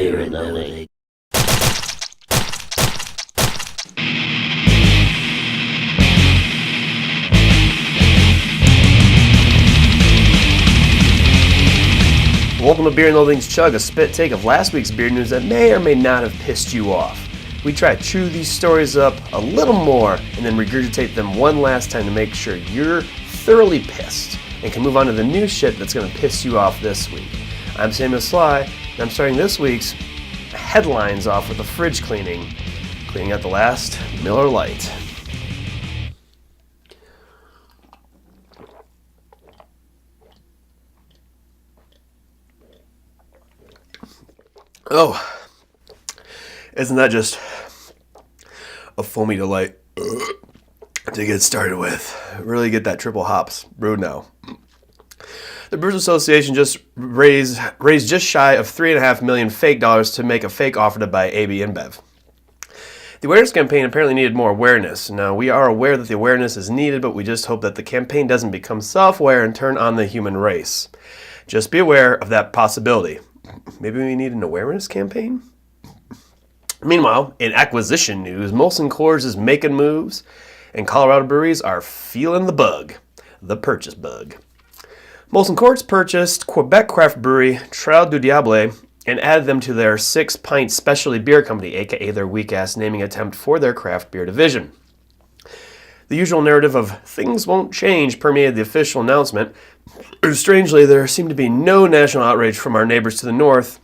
Loathing. Welcome to BnL's Chug, a spit take of last week's beer news that may or may not have pissed you off. We try to chew these stories up a little more and then regurgitate them one last time to make sure you're thoroughly pissed and can move on to the new shit that's going to piss you off this week. I'm Samuel Sly, and I'm starting this week's headlines off with a fridge cleaning out the last Miller Lite. Oh, isn't that just a foamy delight to get started with? Really get that triple hops brewed now. The Brewers Association just raised just shy of $3.5 million fake dollars to make a fake offer to buy AB InBev. The awareness campaign apparently needed more awareness. Now, we are aware that the awareness is needed, but we just hope that the campaign doesn't become self-aware and turn on the human race. Just be aware of that possibility. Maybe we need an awareness campaign? Meanwhile, in acquisition news, Molson Coors is making moves, and Colorado breweries are feeling the bug, the purchase bug. Molson Coors purchased Quebec craft brewery Trail du Diable and added them to their 6-pint specialty beer company, aka their weak-ass naming attempt for their craft beer division. The usual narrative of things won't change permeated the official announcement. Strangely, there seemed to be no national outrage from our neighbors to the north,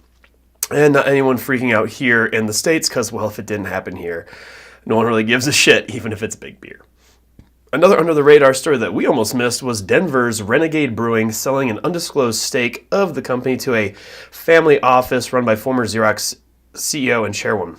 and not anyone freaking out here in the States, because, well, if it didn't happen here, no one really gives a shit, even if it's big beer. Another under-the-radar story that we almost missed was Denver's Renegade Brewing selling an undisclosed stake of the company to a family office run by former Xerox CEO and chairwoman,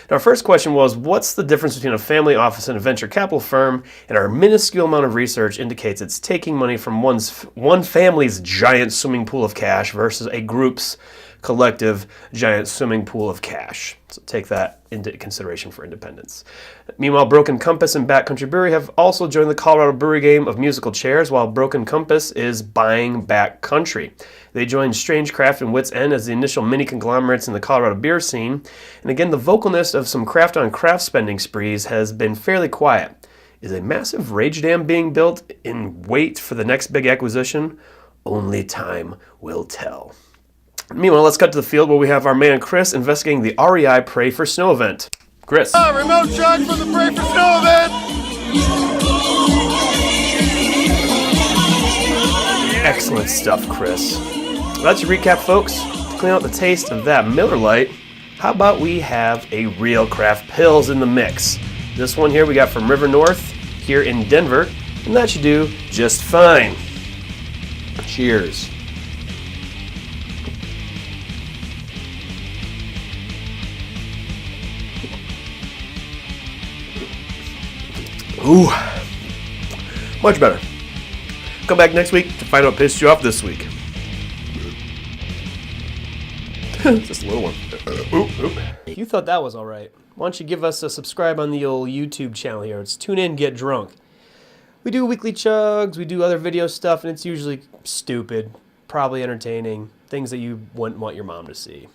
Now, our first question was, what's the difference between a family office and a venture capital firm? And our minuscule amount of research indicates it's taking money from one family's giant swimming pool of cash versus a group's collective giant swimming pool of cash. So take that into consideration for independence. Meanwhile, Broken Compass and Backcountry Brewery have also joined the Colorado Brewery game of musical chairs, while Broken Compass is buying Backcountry. They joined Strange Craft and Wits End as the initial mini conglomerates in the Colorado beer scene. And again, the vocalness of some craft-on-craft spending sprees has been fairly quiet. Is a massive rage dam being built in wait for the next big acquisition? Only time will tell. Meanwhile, let's cut to the field where we have our man Chris investigating the REI Pray for Snow event. Chris. Remote chug for the Pray for Snow event! Excellent stuff, Chris. Well, that's your recap, folks. To clean out the taste of that Miller Lite, how about we have a real craft pills in the mix? This one here we got from River North here in Denver, and that should do just fine. Cheers. Ooh, much better. Come back next week to find out what pissed you off this week. Just a little one. If you thought that was all right, why don't you give us a subscribe on the old YouTube channel here. It's Tune In, Get Drunk. We do weekly chugs, we do other video stuff, and it's usually stupid, probably entertaining, things that you wouldn't want your mom to see.